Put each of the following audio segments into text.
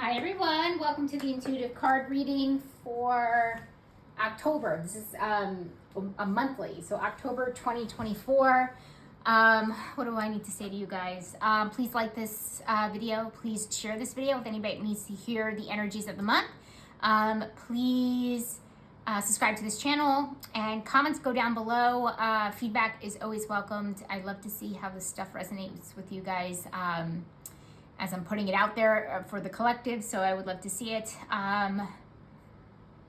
Hi everyone, welcome to the intuitive card reading for October. This is a monthly, so October 2024. What do I need to say to you guys? Please like this video. Please share this video with anybody who needs to hear the energies of the month. Please subscribe to this channel, and comments go down below. Feedback is always welcomed. I'd love to see how this stuff resonates with you guys. As I'm putting it out there for the collective, so I would love to see it.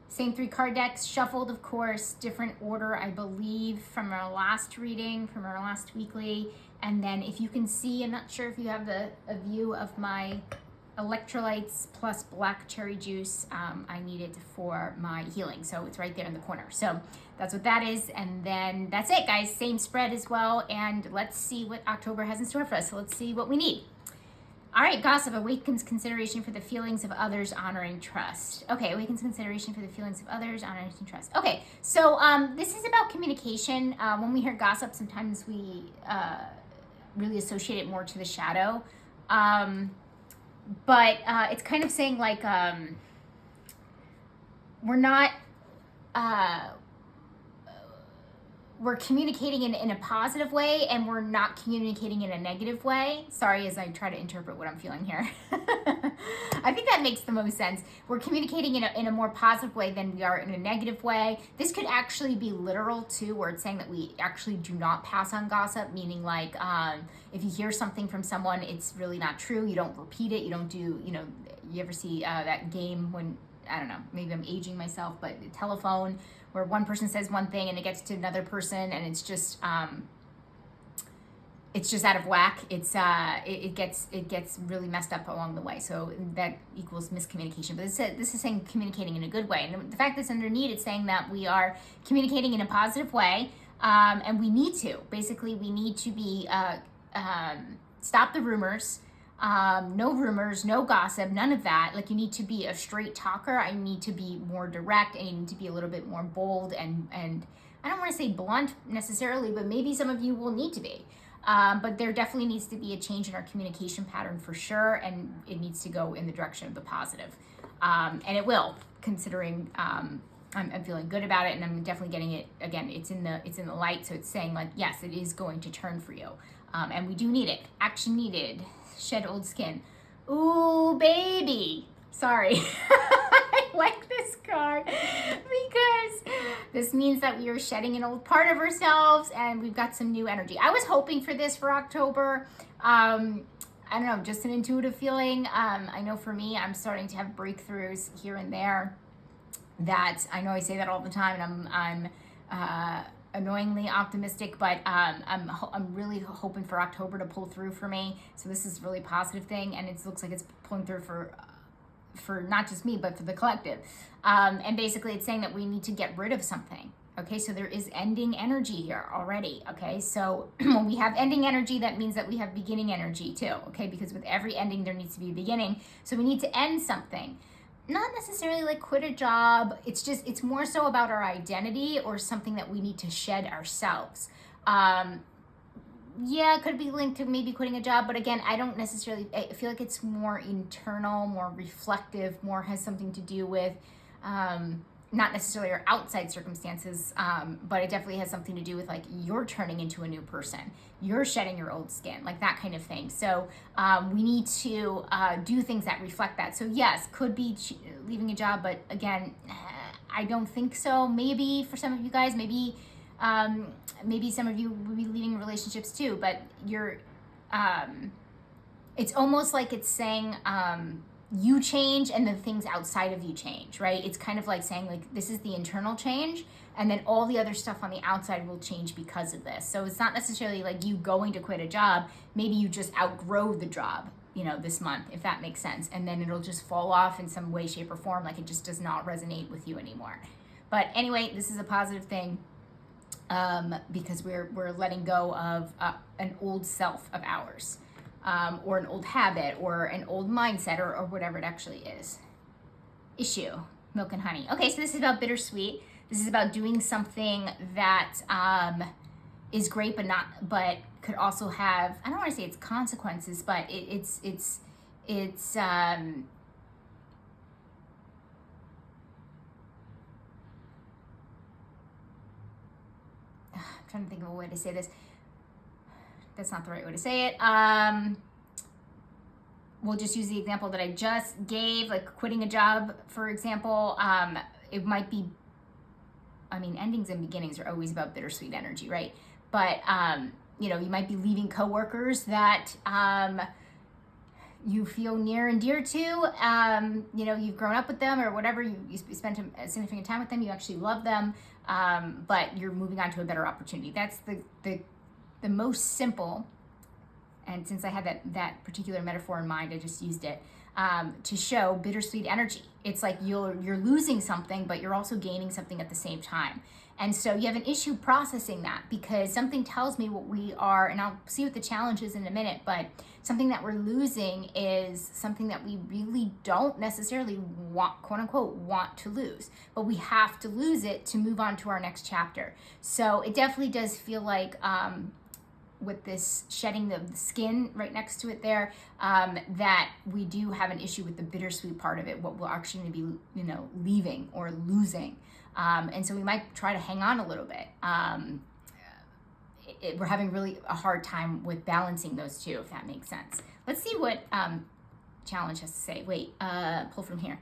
Same 3 card decks, shuffled, of course, different order, I believe, from our last reading, from our last weekly. And then if you can see, I'm not sure if you have a view of my electrolytes plus black cherry juice. I need it for my healing, so it's right there in the corner. So that's what that is, and then that's it, guys. Same spread as well, and let's see what October has in store for us. So let's see what we need. All right, gossip awakens consideration for the feelings of others, honoring trust. Okay, awakens consideration for the feelings of others, honoring trust. Okay, so this is about communication. When we hear gossip, sometimes we really associate it more to the shadow. But it's kind of saying like we're not... we're communicating in a positive way, and we're not communicating in a negative way. Sorry, as I try to interpret what I'm feeling here. I think that makes the most sense. We're communicating in a more positive way than we are in a negative way. This could actually be literal too, where it's saying that we actually do not pass on gossip, meaning like if you hear something from someone, it's really not true. You don't repeat it. You don't do, you ever see that game when, I don't know, maybe I'm aging myself, but the telephone, where one person says one thing and it gets to another person, and it's just out of whack. It gets really messed up along the way. So that equals miscommunication. But this is saying communicating in a good way. And the fact that's underneath, it's saying that we are communicating in a positive way, and we need to. Basically, we need to be stop the rumors. No rumors, no gossip, none of that. Like, you need to be a straight talker. I need to be more direct. I need to be a little bit more bold and I don't want to say blunt necessarily, but maybe some of you will need to be. But there definitely needs to be a change in our communication pattern for sure, and it needs to go in the direction of the positive. And it will, considering I'm feeling good about it, and I'm definitely getting it. Again, it's in the light, so it's saying like, yes, it is going to turn for you, and we do need it. Action needed. Shed old skin. Ooh, baby. Sorry. I like this card because this means that we are shedding an old part of ourselves, and we've got some new energy. I was hoping for this for October. I don't know, just an intuitive feeling. I know for me, I'm starting to have breakthroughs here and there. That I know I say that all the time, and I'm annoyingly optimistic, but I'm really hoping for October to pull through for me. So this is a really positive thing, and it looks like it's pulling through for not just me, but for the collective. And basically, it's saying that we need to get rid of something. Okay, so there is ending energy here already. Okay, so when we have ending energy, that means that we have beginning energy too. Okay, because with every ending, there needs to be a beginning. So we need to end something. Not necessarily like quit a job. It's more so about our identity or something that we need to shed ourselves. Yeah, it could be linked to maybe quitting a job, but again, I don't necessarily, I feel like it's more internal, more reflective, more has something to do with not necessarily our outside circumstances, but it definitely has something to do with like you're turning into a new person, you're shedding your old skin, like that kind of thing. So we need to do things that reflect that. So yes, could be leaving a job, but again, I don't think so. Maybe for some of you guys, maybe some of you will be leaving relationships too, but you're it's almost like it's saying you change and the things outside of you change, right? It's kind of like saying like this is the internal change, and then all the other stuff on the outside will change because of this. So it's not necessarily like you going to quit a job. Maybe you just outgrow the job, this month, if that makes sense, and then it'll just fall off in some way, shape, or form. Like it just does not resonate with you anymore. But anyway, this is a positive thing, because we're letting go of an old self of ours. Or an old habit, or an old mindset, or whatever it actually is. Issue, milk and honey. Okay, so this is about bittersweet. This is about doing something that is great, but could also have, I don't want to say it's consequences, but it's trying to think of a way to say this. That's not the right way to say it. We'll just use the example that I just gave, like quitting a job, for example. It might be, endings and beginnings are always about bittersweet energy, right? But, you might be leaving coworkers that you feel near and dear to. You've grown up with them or whatever. You spent a significant time with them. You actually love them, but you're moving on to a better opportunity. That's the most simple. And since I had that particular metaphor in mind, I just used it to show bittersweet energy. It's like you're losing something, but you're also gaining something at the same time. And so you have an issue processing that, because something tells me what we are, and I'll see what the challenge is in a minute, but something that we're losing is something that we really don't necessarily want, quote unquote, want to lose, but we have to lose it to move on to our next chapter. So it definitely does feel like, with this shedding of the skin right next to it there, that we do have an issue with the bittersweet part of it, what we're actually going to be, leaving or losing. And so we might try to hang on a little bit. We're having really a hard time with balancing those two, if that makes sense. Let's see what challenge has to say. Wait, pull from here.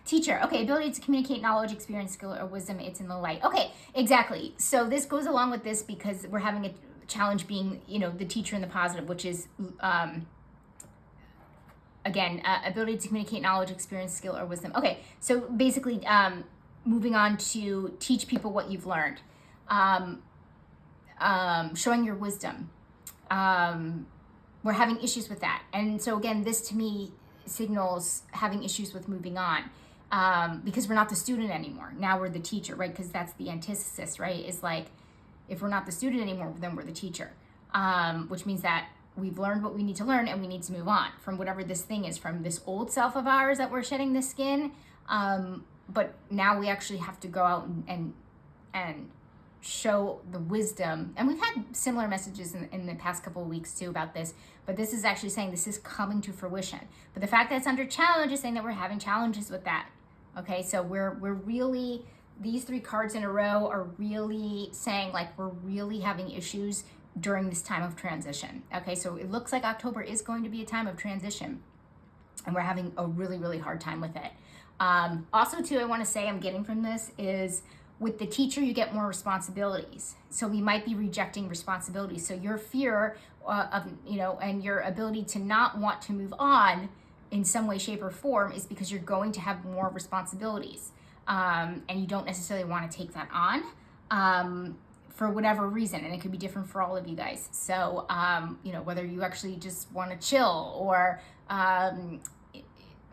Teacher, okay, ability to communicate knowledge, experience, skill, or wisdom, it's in the light. Okay, exactly. So this goes along with this because we're having a challenge being, the teacher in the positive, which is, again, ability to communicate knowledge, experience, skill, or wisdom. Okay, so basically, moving on to teach people what you've learned, showing your wisdom. We're having issues with that. And so again, this to me signals having issues with moving on, because we're not the student anymore. Now we're the teacher, right? Because that's the antithesis, right? Is like, if we're not the student anymore, then we're the teacher, which means that we've learned what we need to learn and we need to move on from whatever this thing is, from this old self of ours that we're shedding the skin. But now we actually have to go out and show the wisdom. And we've had similar messages in the past couple of weeks too about this, but this is actually saying this is coming to fruition. But the fact that it's under challenge is saying that we're having challenges with that. Okay, so we're really, these three cards in a row are really saying like we're really having issues during this time of transition. Okay, so it looks like October is going to be a time of transition, and we're having a really, really hard time with it. Also too, I want to say I'm getting from this is with the teacher, you get more responsibilities. So we might be rejecting responsibilities. So your fear of, and your ability to not want to move on in some way, shape, or form is because you're going to have more responsibilities. And you don't necessarily want to take that on for whatever reason. And it could be different for all of you guys. So, whether you actually just want to chill or,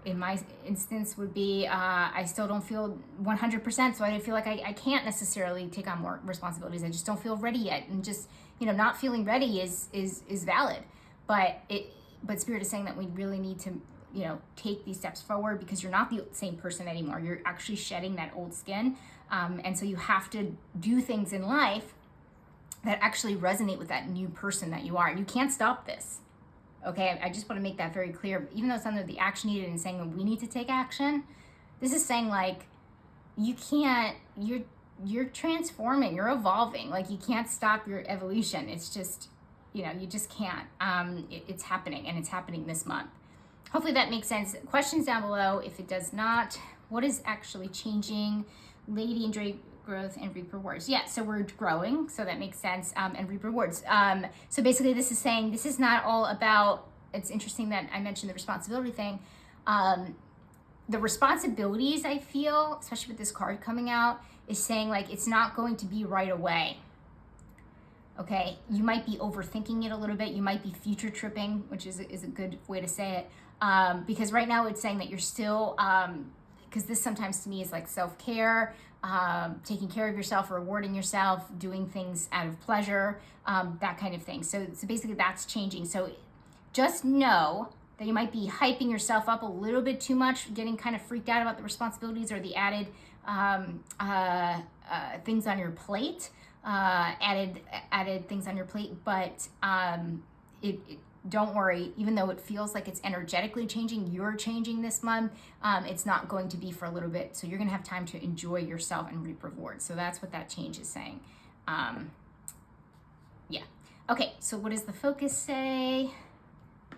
in my instance would be, I still don't feel 100%. So I feel like I can't necessarily take on more responsibilities. I just don't feel ready yet. And just, not feeling ready is valid. But Spirit is saying that we really need to, take these steps forward, because you're not the same person anymore. You're actually shedding that old skin. And so you have to do things in life that actually resonate with that new person that you are. And you can't stop this. Okay, I just want to make that very clear. Even though it's under the action needed and saying that we need to take action, this is saying like, you can't, you're transforming, you're evolving. Like you can't stop your evolution. It's just, you just can't. It's happening, and it's happening this month. Hopefully that makes sense. Questions down below. If it does not, what is actually changing? Lady and Drake growth and reap rewards. Yeah, so we're growing, so that makes sense, and reap rewards. So basically this is saying this is not all about, it's interesting that I mentioned the responsibility thing. The responsibilities, I feel, especially with this card coming out, is saying like it's not going to be right away. Okay, you might be overthinking it a little bit. You might be future tripping, which is a good way to say it. Because right now it's saying that you're still, because this sometimes to me is like self-care, taking care of yourself, rewarding yourself, doing things out of pleasure, that kind of thing. So basically that's changing. So just know that you might be hyping yourself up a little bit too much, getting kind of freaked out about the responsibilities or the added things on your plate, added things on your plate. But don't worry, even though it feels like it's energetically changing, you're changing this month, it's not going to be for a little bit. So you're going to have time to enjoy yourself and reap rewards. So that's what that change is saying. Yeah. Okay, so what does the focus say?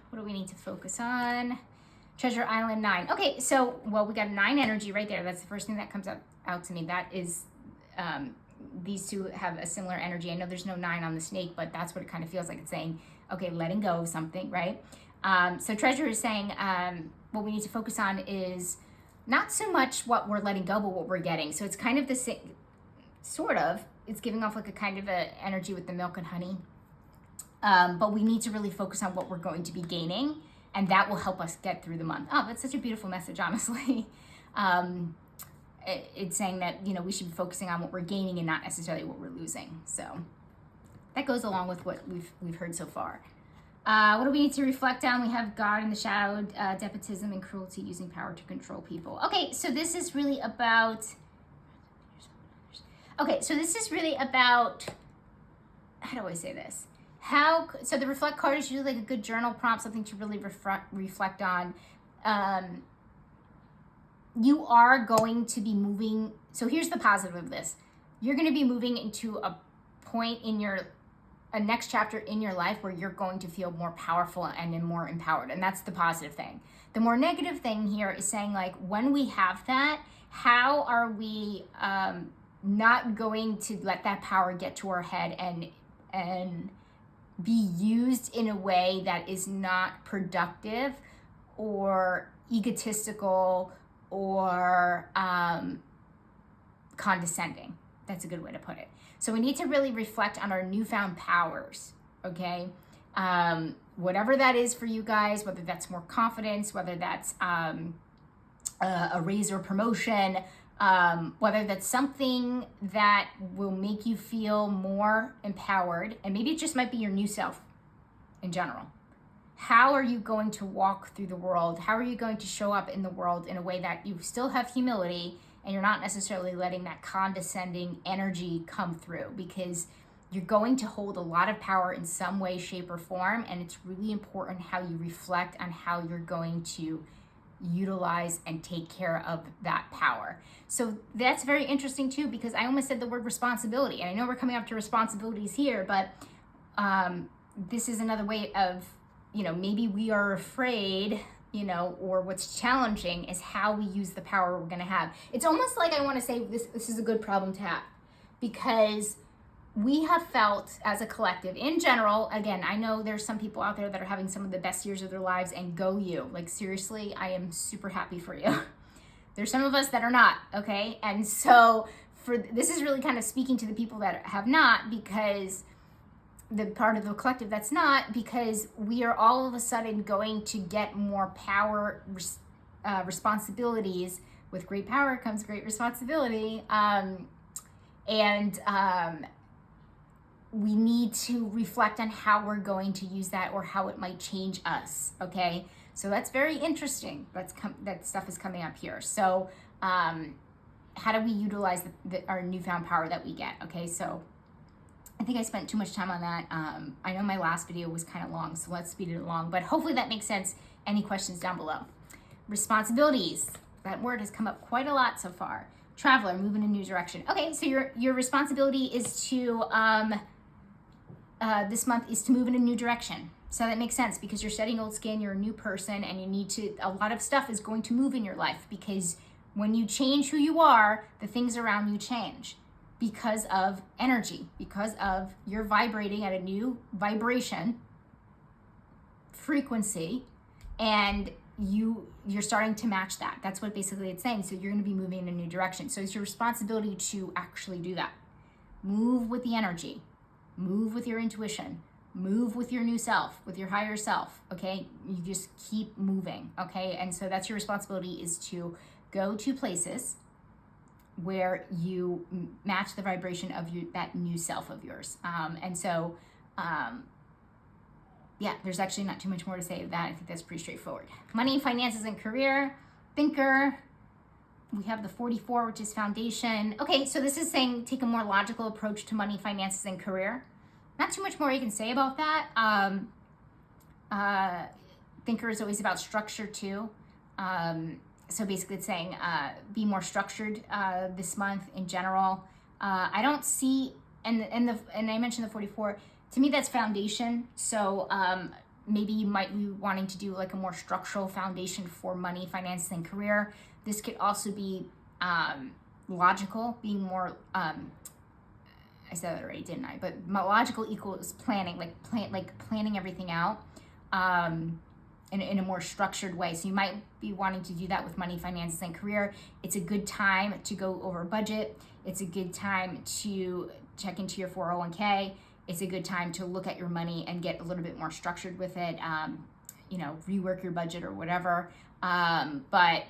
What do we need to focus on? Treasure Island 9. Okay, so, well, we got 9 energy right there. That's the first thing that comes out to me. That is, these two have a similar energy. I know there's no 9 on the snake, but that's what it kind of feels like. It's saying, okay, letting go of something, right? So Treasure is saying what we need to focus on is not so much what we're letting go, but what we're getting. So it's kind of the same, sort of. It's giving off like a kind of a energy with the milk and honey. But we need to really focus on what we're going to be gaining, and that will help us get through the month. Oh, that's such a beautiful message, honestly. It's saying that, we should be focusing on what we're gaining and not necessarily what we're losing. So that goes along with what we've heard so far. What do we need to reflect on? We have God in the shadow, despotism and cruelty, using power to control people. Okay, so this is really about, how do I say this? So the reflect card is usually like a good journal prompt, something to really reflect on. You are going to be moving. So here's the positive of this. You're going to be moving into a point in a next chapter in your life where you're going to feel more powerful and more empowered. And that's the positive thing. The more negative thing here is saying, like, when we have that, how are we not going to let that power get to our head and be used in a way that is not productive or egotistical or condescending. That's a good way to put it. So we need to really reflect on our newfound powers, okay? Whatever that is for you guys, whether that's more confidence, whether that's a raise or promotion, whether that's something that will make you feel more empowered, and maybe it just might be your new self in general. How are you going to walk through the world? How are you going to show up in the world in a way that you still have humility and you're not necessarily letting that condescending energy come through? Because you're going to hold a lot of power in some way, shape, or form, and it's really important how you reflect on how you're going to utilize and take care of that power. So that's very interesting too, because I almost said the word responsibility, and I know we're coming up to responsibilities here, but this is another way of, maybe we are afraid, or what's challenging is how we use the power we're going to have. It's almost like I want to say this is a good problem to have, because we have felt as a collective in general, again, I know there's some people out there that are having some of the best years of their lives, and go you. Like, seriously, I am super happy for you. There's some of us that are not, okay? And so this is really kind of speaking to the people that have not, because the part of the collective that's not, because we are all of a sudden going to get more power, responsibilities. With great power comes great responsibility. We need to reflect on how we're going to use that, or how it might change us, okay? So that's very interesting. That stuff is coming up here. So how do we utilize our newfound power that we get, okay? So I think I spent too much time on that. I know my last video was kind of long, so let's speed it along, but hopefully that makes sense. Any questions down below? Responsibilities. That word has come up quite a lot so far. Traveler, move in a new direction. Okay, so your responsibility is to, this month is to move in a new direction. So that makes sense, because you're shedding old skin, you're a new person, and a lot of stuff is going to move in your life, because when you change who you are, the things around you change because of energy, because of you're vibrating at a new vibration frequency, and you're starting to match that. That's what basically it's saying. So you're going to be moving in a new direction. So it's your responsibility to actually do that. Move with the energy. Move with your intuition. Move with your new self, with your higher self, okay? You just keep moving, okay? And so that's your responsibility, is to go to places where you match the vibration of that new self of yours. Yeah, there's actually not too much more to say of that. I think that's pretty straightforward. Money, finances, and career. Thinker. We have the 44, which is foundation. Okay, so this is saying take a more logical approach to money, finances, and career. Not too much more you can say about that. Thinker is always about structure too. So basically it's saying be more structured this month in general. I don't see and I mentioned the 44. To me, that's foundation. So maybe you might be wanting to do like a more structural foundation for money, finance, and career. This could also be logical, being more. I said that already, didn't I? But logical equals planning, like planning everything out in a more structured way. So you might be wanting to do that with money, finances, and career. It's a good time to go over budget. It's a good time to check into your 401k. It's a good time to look at your money and get a little bit more structured with it. Rework your budget or whatever. But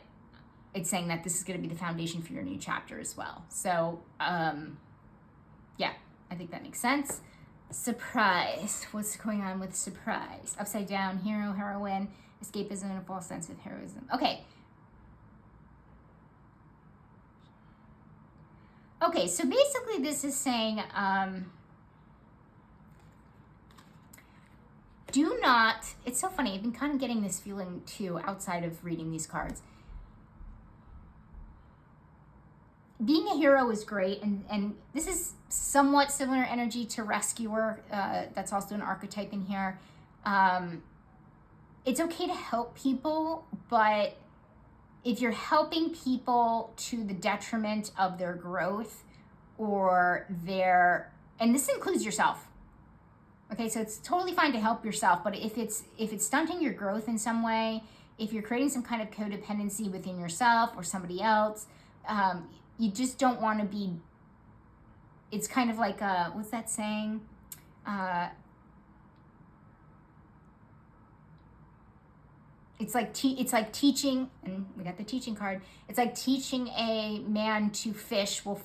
it's saying that this is going to be the foundation for your new chapter as well. So, yeah, I think that makes sense. Surprise. What's going on with surprise? Upside down, hero, heroine, escapism, and a false sense of heroism. Okay. Okay, so basically this is saying, do not, it's so funny, I've been kind of getting this feeling too outside of reading these cards. Being a hero is great, and this is somewhat similar energy to rescuer. That's also an archetype in here. It's okay to help people, but if you're helping people to the detriment of their growth or and this includes yourself. Okay, so it's totally fine to help yourself, but if it's stunting your growth in some way, if you're creating some kind of codependency within yourself or somebody else, you just don't want to be. It's kind of like what's that saying? It's like teaching, and we got the teaching card. It's like teaching a man to fish will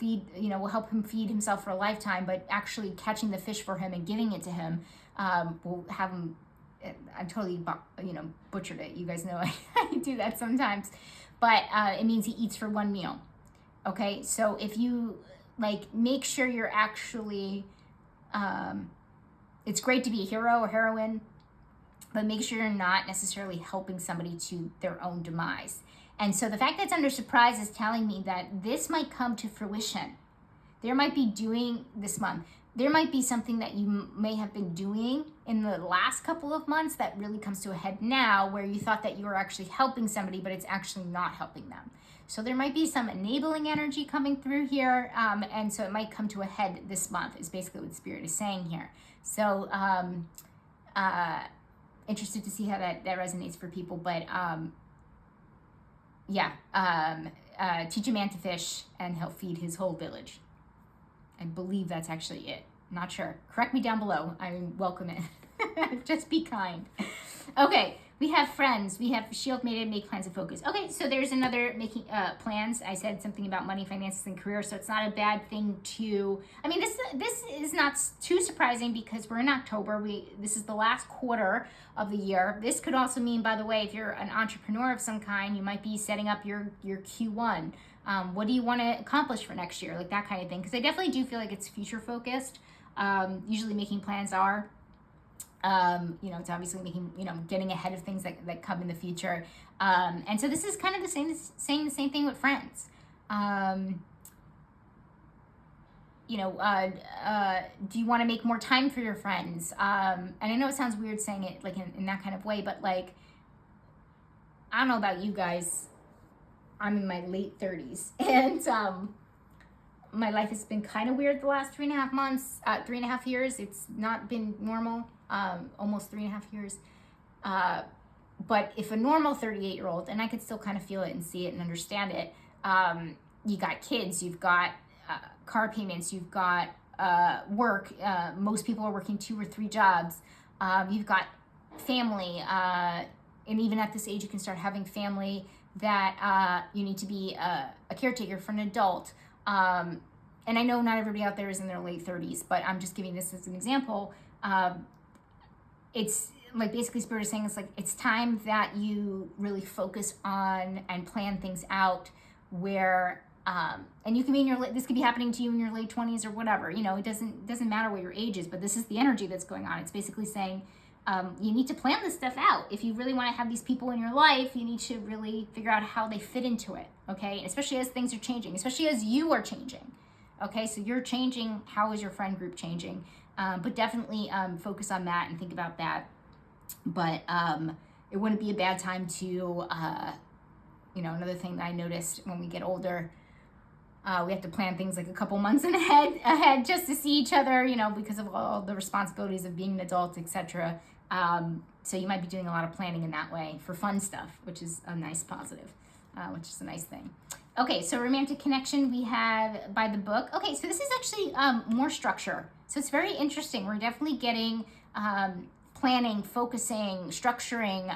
help him feed himself for a lifetime, but actually catching the fish for him and giving it to him will have him. I totally butchered it. You guys know I do that sometimes, but it means he eats for one meal. Okay, so if you make sure you're actually, it's great to be a hero or heroine, but make sure you're not necessarily helping somebody to their own demise. And so the fact that it's under surprise is telling me that this might come to fruition. There might be doing this month. There might be something that you may have been doing in the last couple of months that really comes to a head now, where you thought that you were actually helping somebody, but it's actually not helping them. So there might be some enabling energy coming through here, and so it might come to a head this month, is basically what Spirit is saying here. So interested to see how that resonates for people, but teach a man to fish and he'll feed his whole village. I believe that's actually it. Not sure. Correct me down below. I welcome it. Just be kind. Okay, we have friends. We have Shield Maiden, make plans and focus. Okay, so there's another making plans. I said something about money, finances, and career, so it's not a bad thing to. I mean, this is not too surprising because we're in October. This is the last quarter of the year. This could also mean, by the way, if you're an entrepreneur of some kind, you might be setting up your Q1. What do you want to accomplish for next year? Like that kind of thing. Because I definitely do feel like it's future focused. Usually making plans are. It's obviously getting ahead of things that come in the future. And so this is kind of saying the same thing with friends. Do you want to make more time for your friends? And I know it sounds weird saying it like in that kind of way, but like, I don't know about you guys. I'm in my late 30s, and my life has been kind of weird the last 3.5 years. It's not been normal, almost 3.5 years. But if a normal 38-year-old, and I could still kind of feel it and see it and understand it, you got kids, you've got car payments, you've got work. Most people are working 2 or 3 jobs. You've got family, and even at this age, you can start having family that you need to be a caretaker for an adult. And I know not everybody out there is in their late 30s, but I'm just giving this as an example. It's like basically Spirit is saying it's time that you really focus on and plan things out where, and you can be this could be happening to you in your late 20s or whatever, it doesn't matter what your age is, but this is the energy that's going on. It's basically saying, you need to plan this stuff out. If you really want to have these people in your life, you need to really figure out how they fit into it, okay? Especially as things are changing, especially as you are changing, Okay, so you're changing. How is your friend group changing? But definitely focus on that and think about that. But it wouldn't be a bad time to, another thing that I noticed when we get older, we have to plan things like a couple months ahead just to see each other, because of all the responsibilities of being an adult, etc. So you might be doing a lot of planning in that way for fun stuff, which is a nice positive, which is a nice thing. Okay, so romantic connection we have by the book. Okay, so this is actually more structure. So it's very interesting. We're definitely getting planning, focusing, structuring,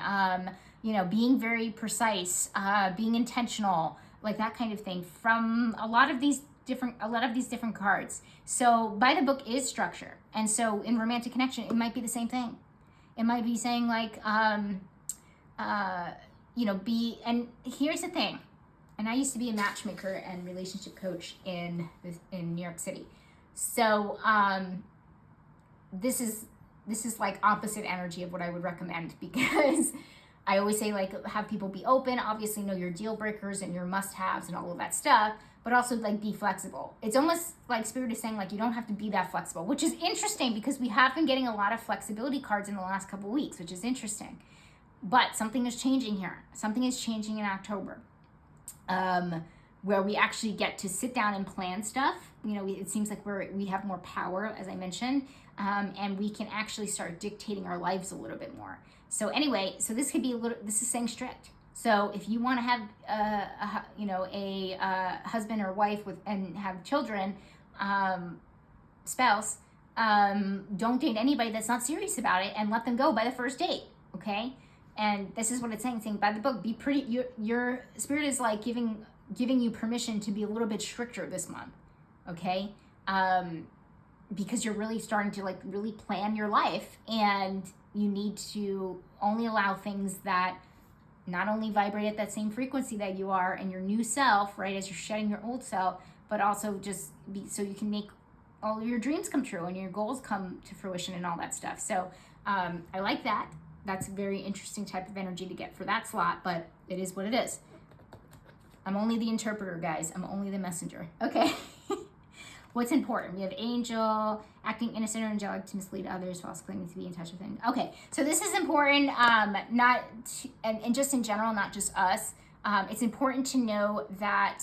being very precise, being intentional, like that kind of thing from a lot of these different cards. So by the book is structure. And so in romantic connection, it might be the same thing. It might be saying like, and here's the thing. And I used to be a matchmaker and relationship coach in New York City. So this is like opposite energy of what I would recommend, because I always say like have people be open, obviously know your deal breakers and your must-haves and all of that stuff, but also like be flexible. It's almost like Spirit is saying like you don't have to be that flexible, which is interesting because we have been getting a lot of flexibility cards in the last couple of weeks, which is interesting. But something is changing here. Something is changing in October. Where we actually get to sit down and plan stuff. It seems like we have more power, as I mentioned, and we can actually start dictating our lives a little bit more. So anyway, so this could be this is saying strict. So if you want to have a husband or wife and have children, spouse, don't date anybody that's not serious about it and let them go by the first date. Okay. And this is what it's saying by the book, be pretty, your Spirit is like giving you permission to be a little bit stricter this month, okay? Because you're really starting to like really plan your life, and you need to only allow things that not only vibrate at that same frequency that you are and your new self, right, as you're shedding your old self, but also just so you can make all of your dreams come true and your goals come to fruition and all that stuff. So I like that. That's a very interesting type of energy to get for that slot, but it is what it is. I'm only the interpreter, guys. I'm only the messenger. Okay. What's important? We have angel, acting innocent or angelic to mislead others while claiming to be in touch with him. Okay, so this is important, and just in general, not just us. It's important to know that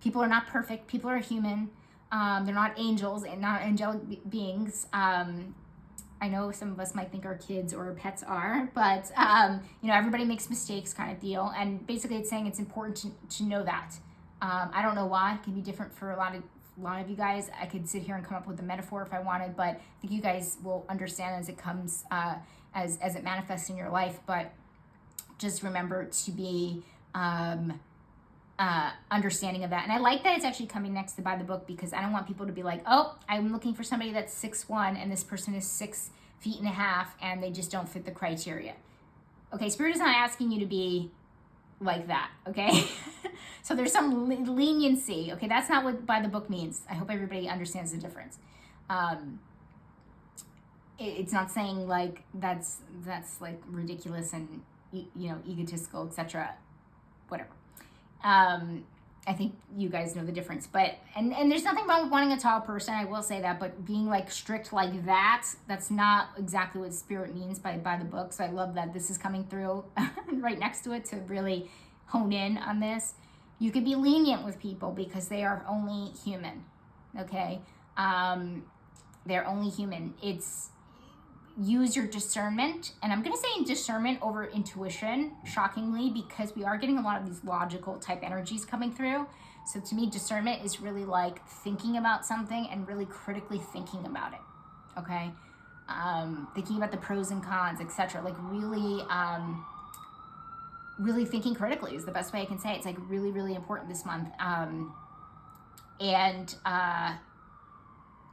people are not perfect. People are human. They're not angels and not angelic beings. I know some of us might think our kids or our pets are, but everybody makes mistakes, kind of deal. And basically, it's saying it's important to know that. I don't know why. It can be different for a lot of you guys. I could sit here and come up with a metaphor if I wanted, but I think you guys will understand as it comes, as it manifests in your life. But just remember to be understanding of that. And I like that it's actually coming next to by the book, because I don't want people to be like, oh, I'm looking for somebody that's 6'1" and this person is 6 feet and a half and they just don't fit the criteria. Okay, Spirit is not asking you to be like that, okay? So there's some leniency, okay? That's not what by the book means. I hope everybody understands the difference. It's not saying like that's like ridiculous and egotistical, etc. Whatever. I think you guys know the difference, but and there's nothing wrong with wanting a tall person, I will say that, but being like strict like that's not exactly what Spirit means by the book. So I love that this is coming through right next to it to really hone in on this. You could be lenient with people because they are only human, okay? They're only human. Use your discernment, and I'm going to say discernment over intuition, shockingly, because we are getting a lot of these logical type energies coming through. So to me, discernment is really like thinking about something and really critically thinking about it, okay? Thinking about the pros and cons, etc. Like really thinking critically is the best way I can say it. It's like really, really important this month.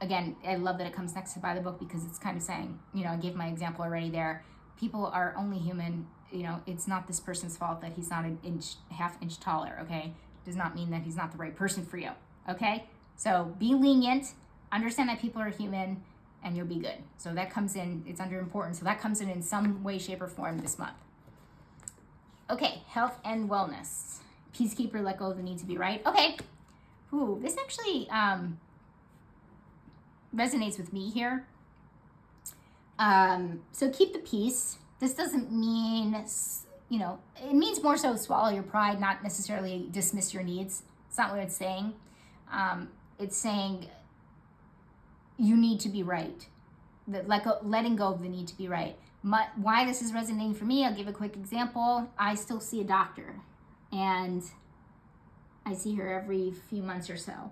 Again, I love that it comes next to by the book, because it's kind of saying, I gave my example already there. People are only human. It's not this person's fault that he's not half inch taller, okay? Does not mean that he's not the right person for you, okay? So be lenient, understand that people are human, and you'll be good. So that comes in, it's under importance. So that comes in some way, shape, or form this month. Okay, health and wellness. Peacekeeper, let go of the need to be right. Okay. Ooh, this actually resonates with me here. So keep the peace. This doesn't mean, it means more so swallow your pride, not necessarily dismiss your needs. It's not what it's saying. It's saying you need to be right. Letting go of the need to be right. Why this is resonating for me, I'll give a quick example. I still see a doctor, and I see her every few months or so.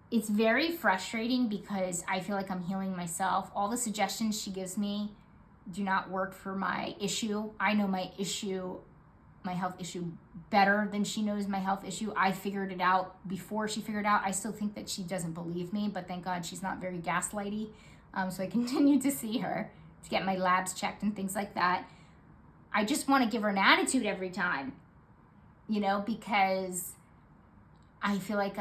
It's very frustrating because I feel like I'm healing myself. All the suggestions she gives me do not work for my issue. I know my health issue better than she knows my health issue. I figured it out before she figured it out. I still think that she doesn't believe me, but thank God she's not very gaslighty. So I continue to see her to get my labs checked and things like that. I just want to give her an attitude every time, because I feel like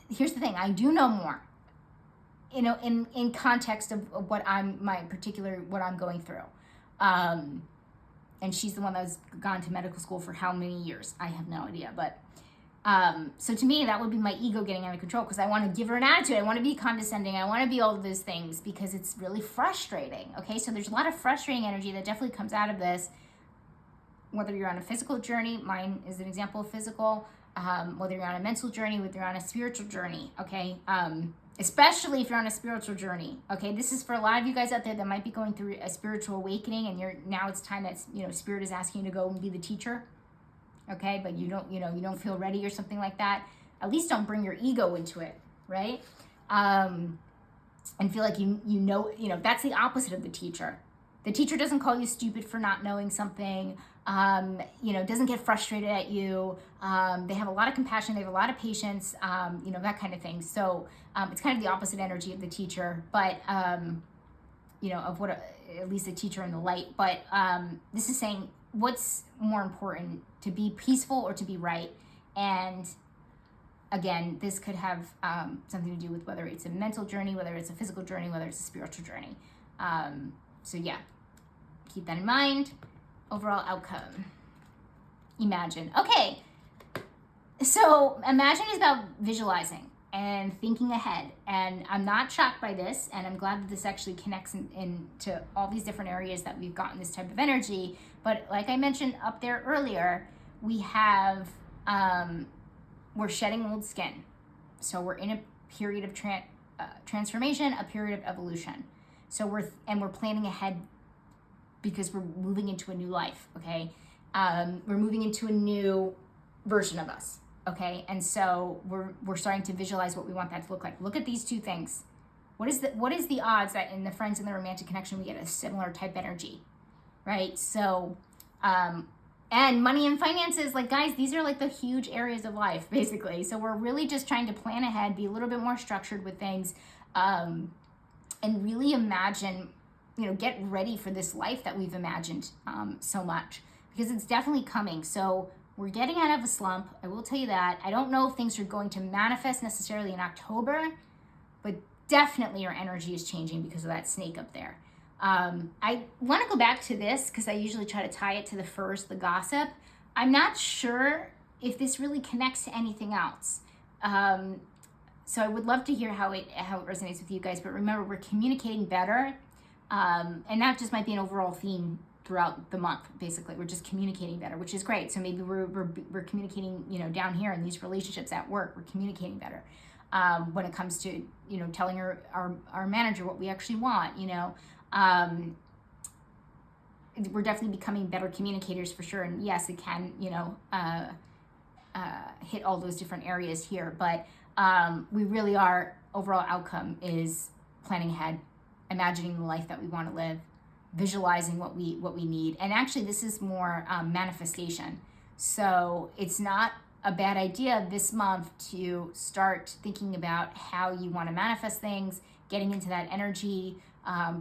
here's the thing, I do know more, in context of what I'm going through. And she's the one that's gone to medical school for how many years? I have no idea. But so to me, that would be my ego getting out of control, because I want to give her an attitude. I want to be condescending. I want to be all of those things because it's really frustrating. Okay, so there's a lot of frustrating energy that definitely comes out of this, whether you're on a physical journey. Mine is an example of physical. Whether you're on a mental journey, whether you're on a spiritual journey, okay? Especially if you're on a spiritual journey, okay? This is for a lot of you guys out there that might be going through a spiritual awakening, and now it's time that, Spirit is asking you to go and be the teacher, okay? But you don't feel ready or something like that. At least don't bring your ego into it, right? And feel like that's the opposite of the teacher. The teacher doesn't call you stupid for not knowing something, doesn't get frustrated at you. They have a lot of compassion. They have a lot of patience, that kind of thing. So it's kind of the opposite energy of the teacher, but, of what, at least the teacher in the light. But this is saying what's more important, to be peaceful or to be right. And again, this could have something to do with whether it's a mental journey, whether it's a physical journey, whether it's a spiritual journey. So yeah, keep that in mind. Overall outcome. Imagine. Okay. So imagine is about visualizing and thinking ahead. And I'm not shocked by this, and I'm glad that this actually connects into all these different areas that we've gotten this type of energy. But like I mentioned up there earlier, we have, we're shedding old skin. So we're in a period of transformation, a period of evolution. So we're planning ahead because we're moving into a new life, okay? We're moving into a new version of us, okay? And so we're starting to visualize what we want that to look like. Look at these two things. What is the odds that in the friends and the romantic connection we get a similar type energy, right? So, and money and finances, like guys, these are like the huge areas of life, basically. So we're really just trying to plan ahead, be a little bit more structured with things, and really imagine, get ready for this life that we've imagined so much, because it's definitely coming. So we're getting out of a slump. I will tell you that. I don't know if things are going to manifest necessarily in October, but definitely our energy is changing because of that snake up there. I want to go back to this because I usually try to tie it to the first, the gossip. I'm not sure if this really connects to anything else. So I would love to hear how it resonates with you guys. But remember, we're communicating better. And that just might be an overall theme throughout the month. Basically, we're just communicating better, which is great. So maybe we're communicating, down here in these relationships at work, we're communicating better. When it comes to, telling our manager what we actually want, we're definitely becoming better communicators for sure. And yes, it can, hit all those different areas here, but we really are, overall outcome is planning ahead, imagining the life that we want to live, visualizing what we need. And actually this is more manifestation. So it's not a bad idea this month to start thinking about how you want to manifest things, getting into that energy,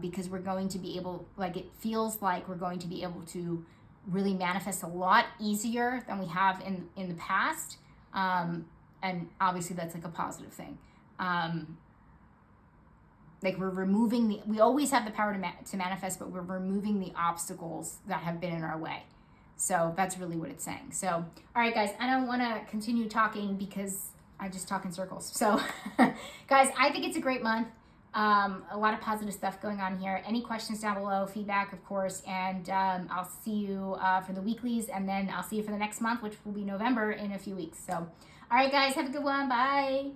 because we're going to be able, it feels like we're going to be able to really manifest a lot easier than we have in the past. And obviously that's like a positive thing. We're removing we always have the power to manifest, but we're removing the obstacles that have been in our way. So that's really what it's saying. So, all right, guys, I don't want to continue talking because I just talk in circles. So, guys, I think it's a great month. A lot of positive stuff going on here. Any questions down below, feedback, of course, and I'll see you for the weeklies, and then I'll see you for the next month, which will be November in a few weeks. So, all right, guys, have a good one. Bye.